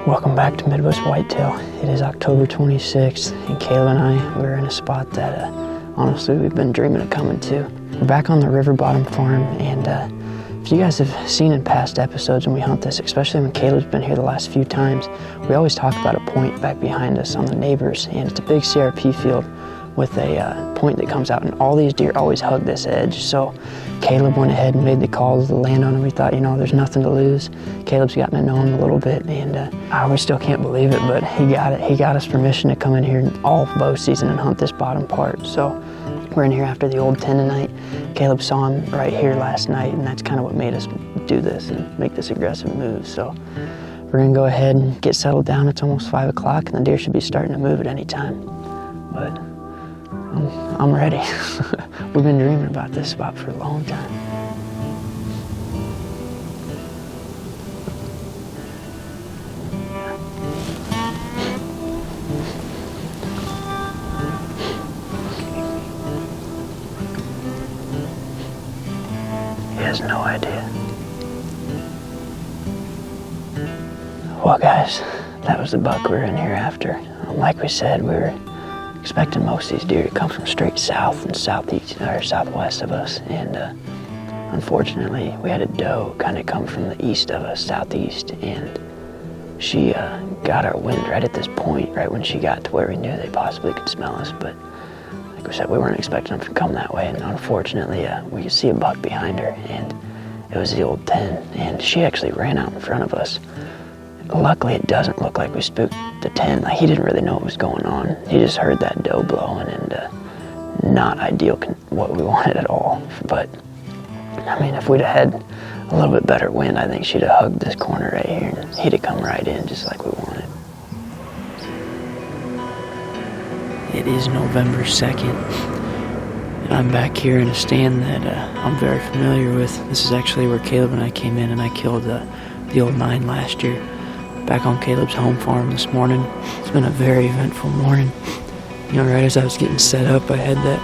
Welcome back to Midwest Whitetail. It is October 26th, and Caleb and I, we're in a spot that honestly we've been dreaming of coming to. We're back on the River Bottom Farm, and if you guys have seen in past episodes when we hunt this, especially when Caleb's been here the last few times, we always talk about a point back behind us on the neighbors, and it's a big CRP field with a point that comes out, and all these deer always hug this edge. So Caleb went ahead and made the call to the landowner. We thought, there's nothing to lose. Caleb's gotten to know him a little bit, and we still can't believe it, but he got it. He got us permission to come in here all bow season and hunt this bottom part. So we're in here after the old 10 tonight. Caleb saw him right here last night, and that's kind of what made us do this and make this aggressive move. So we're gonna go ahead and get settled down. It's almost 5 o'clock, and the deer should be starting to move at any time. But I'm ready. We've been dreaming about this spot for a long time. He has no idea. Well, guys, that was the buck we were in here after. Like we said, we were expecting most of these deer to come from straight south and southeast or southwest of us, and unfortunately we had a doe kind of come from the east of us, southeast, and she got our wind right at this point, right when she got to where we knew they possibly could smell us. But like we said, we weren't expecting them to come that way, and unfortunately we could see a buck behind her, and it was the old 10, and she actually ran out in front of us. Luckily, it doesn't look like we spooked the 10. Like, he didn't really know what was going on. He just heard that doe blowing, and not ideal what we wanted at all. But, I mean, if we'd have had a little bit better wind, I think she'd have hugged this corner right here, and he'd have come right in just like we wanted. It is November 2nd, and I'm back here in a stand that I'm very familiar with. This is actually where Caleb and I came in, and I killed the old 9 last year. Back on Caleb's home farm this morning. It's been a very eventful morning. Right as I was getting set up, I had that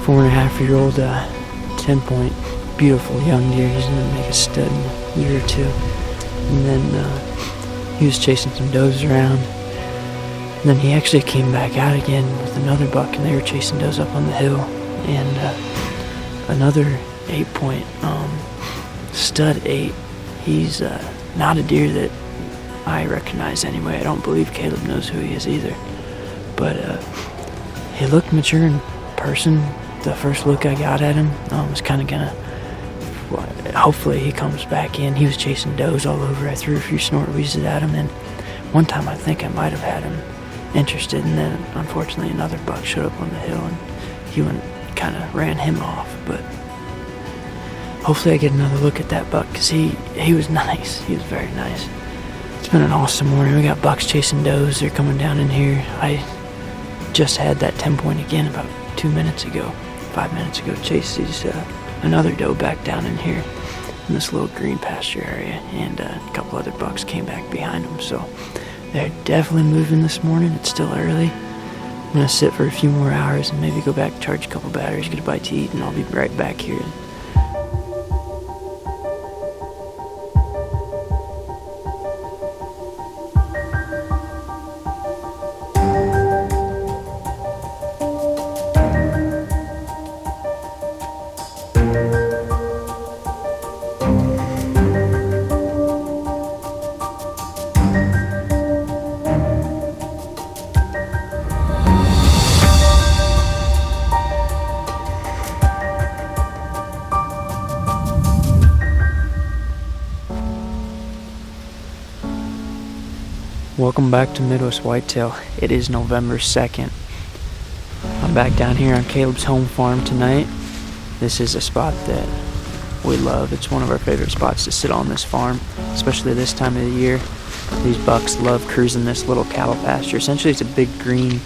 4.5-year-old 10-point, beautiful young deer. He's gonna make a stud in a year or two. And then he was chasing some does around. And then he actually came back out again with another buck, and they were chasing does up on the hill. And another 8-point stud 8. He's not a deer that I recognize anyway. I don't believe Caleb knows who he is either. But he looked mature in person. The first look I got at him was kind of gonna, hopefully he comes back in. He was chasing does all over. I threw a few snort wheezes at him, and one time I think I might have had him interested, and then unfortunately another buck showed up on the hill, and he went kind of ran him off. But hopefully I get another look at that buck, because he was nice. He was very nice. It's been an awesome morning. We got bucks chasing does. They're coming down in here. I just had that 10-point again about 5 minutes ago. Chased another doe back down in here in this little green pasture area, and a couple other bucks came back behind them. So they're definitely moving this morning. It's still early. I'm going to sit for a few more hours and maybe go back, charge a couple batteries, get a bite to eat, and I'll be right back here. Welcome back to Midwest Whitetail. It is November 2nd. I'm back down here on Caleb's home farm tonight. This is a spot that we love. It's one of our favorite spots to sit on this farm, especially this time of the year. These bucks love cruising this little cattle pasture. Essentially, it's a big green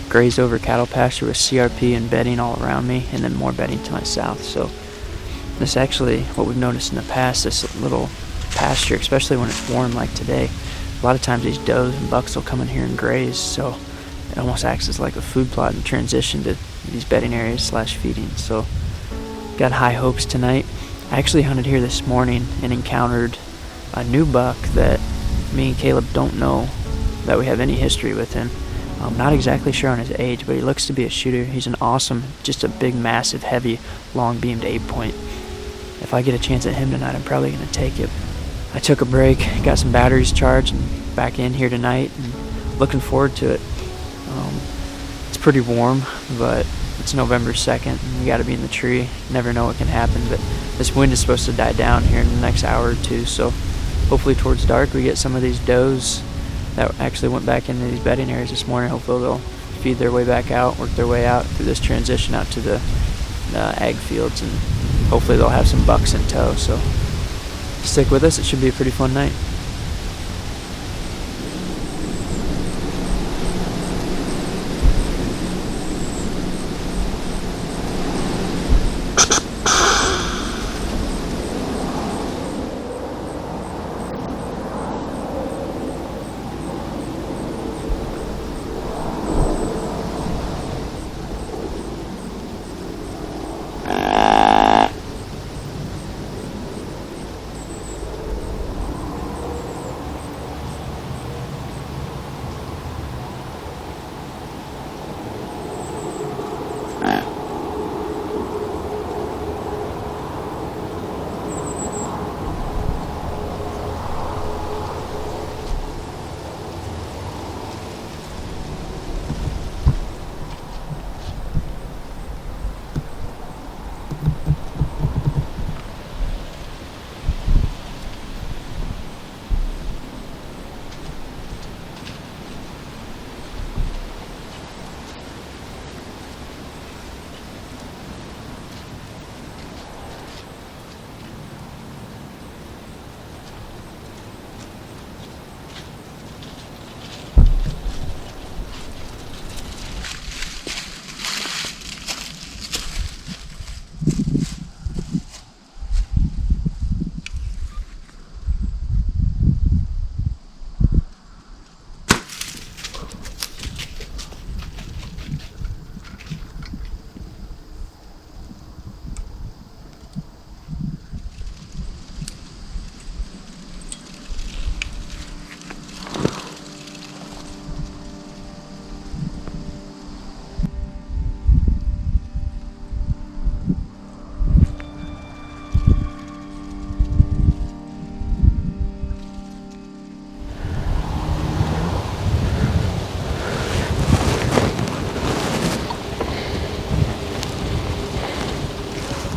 grazed over cattle pasture with CRP and bedding all around me, and then more bedding to my south. So this actually, what we've noticed in the past, this little pasture, especially when it's warm like today, a lot of times these does and bucks will come in here and graze, so it almost acts as like a food plot in transition to these bedding areas / feeding. So got high hopes tonight. I actually hunted here this morning and encountered a new buck that Me and Caleb don't know that we have any history with him. I'm not exactly sure on his age, but he looks to be a shooter. He's an awesome, just a big, massive, heavy, long-beamed 8-point. If I get a chance at him tonight, I'm probably going to take it. I took a break, got some batteries charged, and back in here tonight, and looking forward to it. It's pretty warm, but it's November 2nd, and we got to be in the tree. Never know what can happen, but this wind is supposed to die down here in the next hour or two, so hopefully towards dark we get some of these does that actually went back into these bedding areas this morning. Hopefully they'll feed their way back out, work their way out through this transition out to the ag fields, and hopefully they'll have some bucks in tow. So stick with us, it should be a pretty fun night.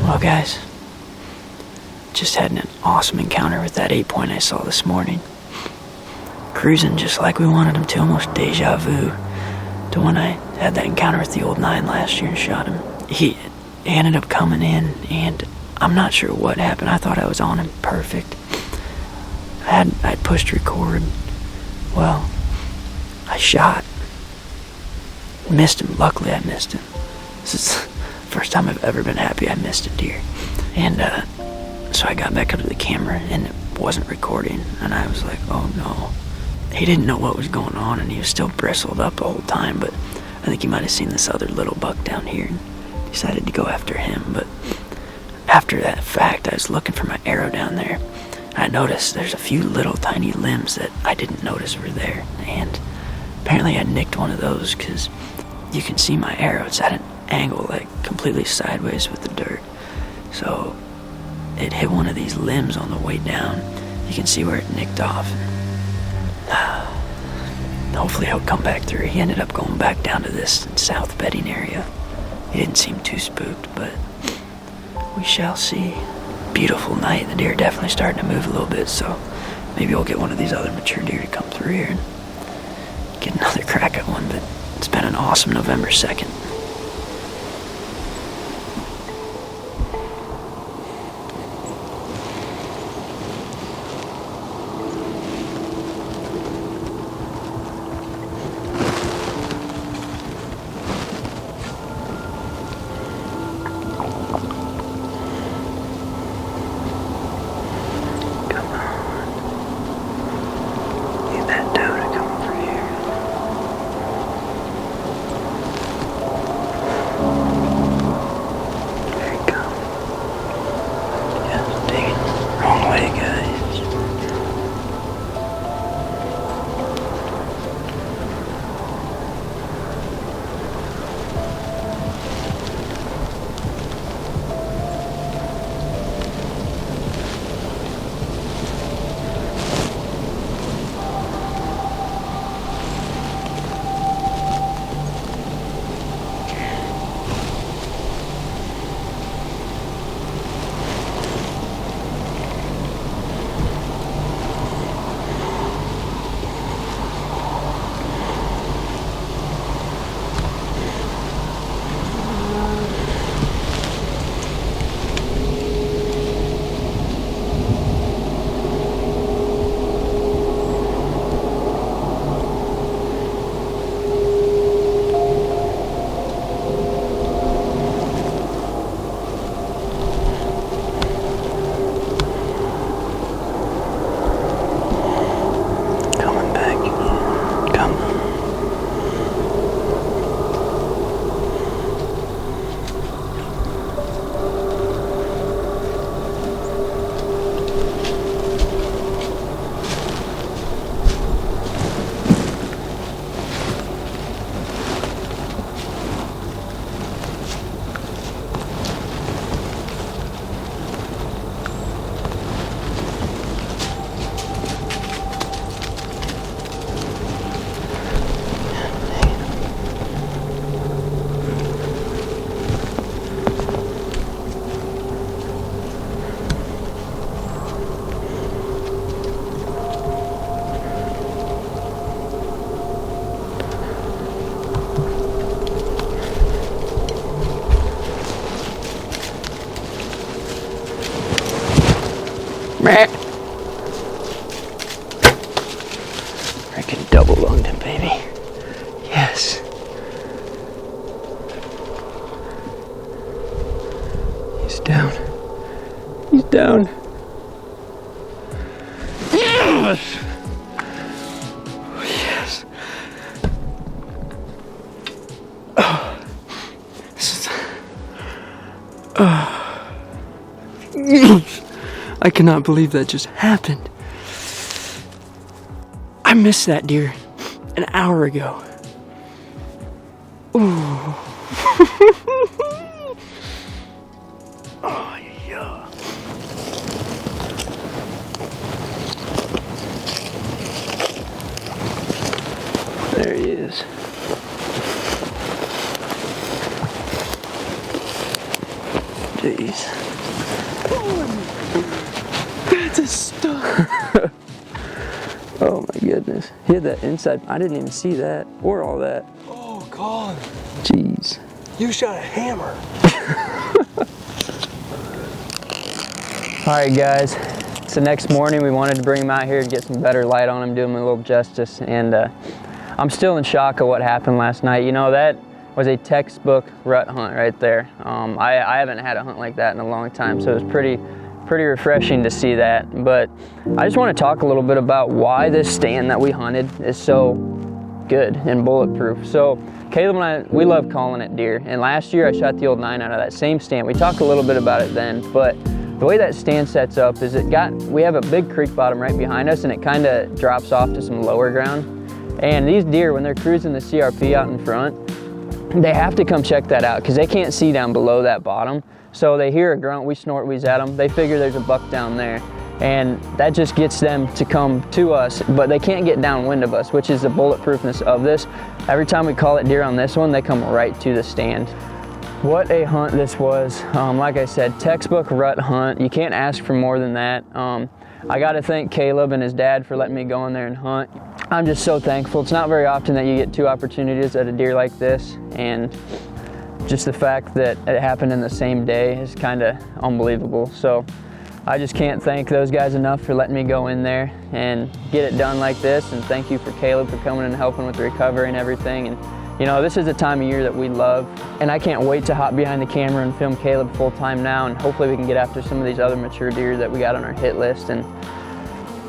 Well, guys, just had an awesome encounter with that 8-point I saw this morning. Cruising just like we wanted him to, almost deja vu to when I had that encounter with the old 9 last year and shot him. He ended up coming in, and I'm not sure what happened. I thought I was on him perfect. I'd pushed record. Well, I shot. Missed him. Luckily, I missed him. This is the first time I've ever been happy I missed a deer. And so I got back up to the camera, and it wasn't recording. And I was like, oh no. He didn't know what was going on, and he was still bristled up the whole time. But I think he might have seen this other little buck down here and decided to go after him. But after that fact, I was looking for my arrow down there. I noticed there's a few little tiny limbs that I didn't notice were there. And apparently I nicked one of those, because you can see my arrow. It's at an angle, like completely sideways with the dirt. So it hit one of these limbs on the way down. You can see where it nicked off. Hopefully he'll come back through. He ended up going back down to this south bedding area. He didn't seem too spooked, but we shall see. Beautiful night. The deer are definitely starting to move a little bit, so maybe we'll get one of these other mature deer to come through here and get another crack at one. But it's been an awesome November 2nd. Freaking double lunged him, baby. Yes. He's down. He's down. Yes. Yes. Oh. This is... I cannot believe that just happened. I missed that deer an hour ago. Ooh. Oh, yeah. There he is. Jeez. That's a stud. Oh my goodness. He had that inside. I didn't even see that or all that. Oh God. Jeez. You shot a hammer. Alright guys, it's the next morning. We wanted to bring him out here to get some better light on him, do him a little justice, and I'm still in shock of what happened last night. You know, that was a textbook rut hunt right there. I haven't had a hunt like that in a long time, so it was pretty refreshing to see that. But I just want to talk a little bit about why this stand that we hunted is so good and bulletproof. So Caleb and I, we love calling it deer, and last year I shot the old 9 out of that same stand. We talked a little bit about it then, but the way that stand sets up is we have a big creek bottom right behind us, and it kind of drops off to some lower ground. And these deer, when they're cruising the CRP out in front, they have to come check that out because they can't see down below that bottom. So they hear a grunt, we snort wheeze at them, they figure there's a buck down there, and that just gets them to come to us, but they can't get downwind of us, which is the bulletproofness of this. Every time we call it deer on this one, they come right to the stand. What a hunt this was. Like I said, textbook rut hunt. You can't ask for more than that. I got to thank Caleb and his dad for letting me go in there and hunt. I'm just so thankful. It's not very often that you get 2 opportunities at a deer like this, and just the fact that it happened in the same day is kind of unbelievable. So I just can't thank those guys enough for letting me go in there and get it done like this, and thank you for Caleb for coming and helping with the recovery and everything. And you know, this is a time of year that we love, and I can't wait to hop behind the camera and film Caleb full time now, and hopefully we can get after some of these other mature deer that we got on our hit list. And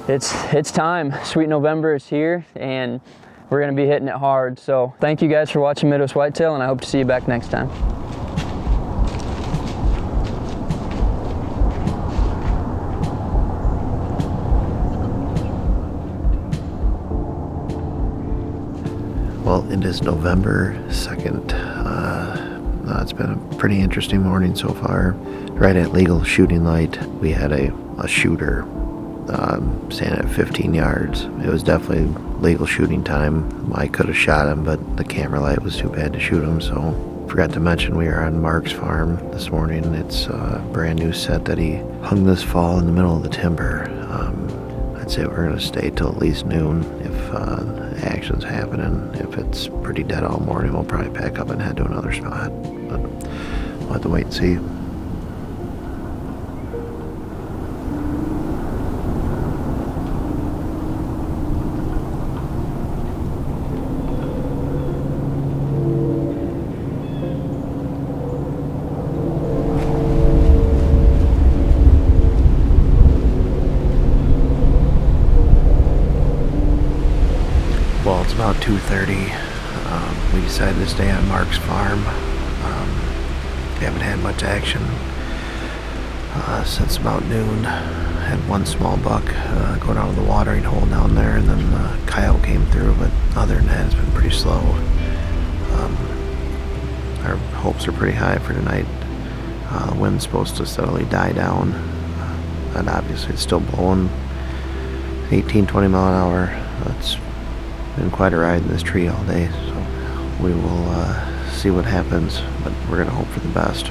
it's time. Sweet November is here, and we're gonna be hitting it hard. So thank you guys for watching Midwest Whitetail, and I hope to see you back next time. Well, it is November 2nd. It's been a pretty interesting morning so far. Right at legal shooting light, we had a shooter standing at 15 yards. It was definitely legal shooting time. I could have shot him, but the camera light was too bad to shoot him, so forgot to mention we are on Mark's farm this morning. It's a brand new set that he hung this fall in the middle of the timber. I'd say we're going to stay till at least noon if action's happening. If it's pretty dead all morning, we'll probably pack up and head to another spot. But we'll have to wait and see. Well, it's about 2:30. We decided to stay on Mark's farm. We haven't had much action since about noon. Had one small buck go down to the watering hole down there, and then the coyote came through, but other than that, it's been pretty slow. Our hopes are pretty high for tonight. The wind's supposed to steadily die down, and obviously it's still blowing 18-20 mile an hour. It's been quite a ride in this tree all day, so we will see what happens, but we're going to hope for the best.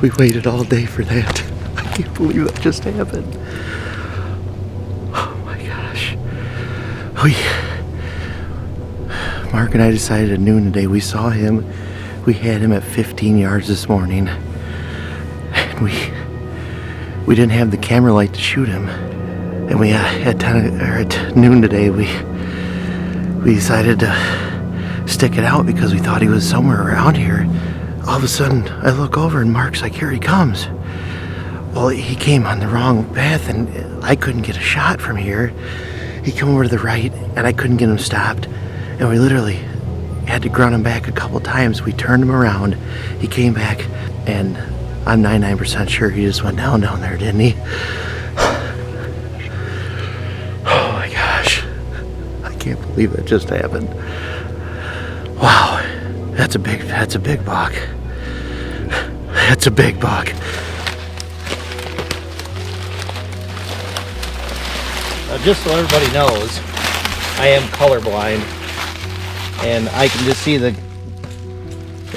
We waited all day for that. I can't believe that just happened. Oh my gosh. Mark and I decided at noon today. We saw him. We had him at 15 yards this morning. And we didn't have the camera light to shoot him. And we at noon today we decided to stick it out because we thought he was somewhere around here. All of a sudden, I look over and Mark's like, here he comes. Well, he came on the wrong path and I couldn't get a shot from here. He came over to the right and I couldn't get him stopped. And we literally had to grunt him back a couple times. We turned him around. He came back and I'm 99% sure he just went down there, didn't he? Oh my gosh. I can't believe that just happened. Wow. That's a big buck. That's a big buck. Just so everybody knows, I am colorblind, and I can just see the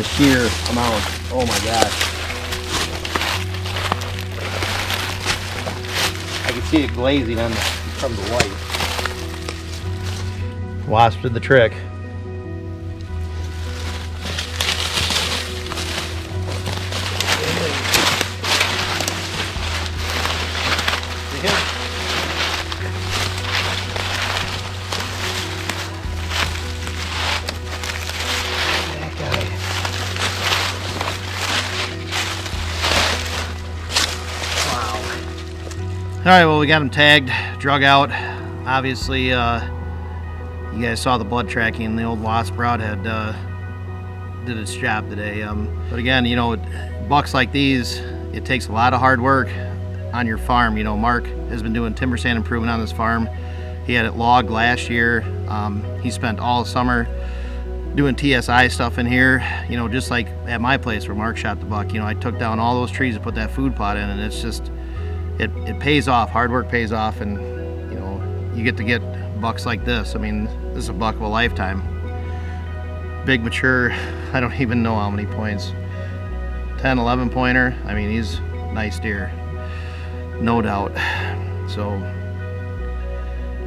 sheer amount. Oh my gosh. I can see it glazing from the light. Wasp did the trick. All right, well, we got him tagged, drug out. Obviously, you guys saw the blood tracking. The old Wasp broadhead did its job today. But again, you know, bucks like these, it takes a lot of hard work on your farm. You know, Mark has been doing timber stand improvement on this farm. He had it logged last year. He spent all summer doing TSI stuff in here, you know, just like at my place where Mark shot the buck. You know, I took down all those trees and put that food plot in, and it's just, it pays off. Hard work pays off, and you know, you get to get bucks like this. I mean, this is a buck of a lifetime. Big, mature, I don't even know how many points. 10, 11 pointer. I mean, he's a nice deer, no doubt. So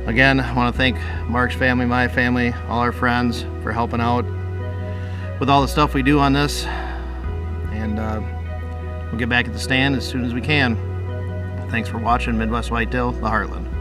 again, I want to thank Mark's family, my family, all our friends for helping out with all the stuff we do on this. And we'll get back at the stand as soon as we can. Thanks for watching Midwest Whitetail, the Heartland.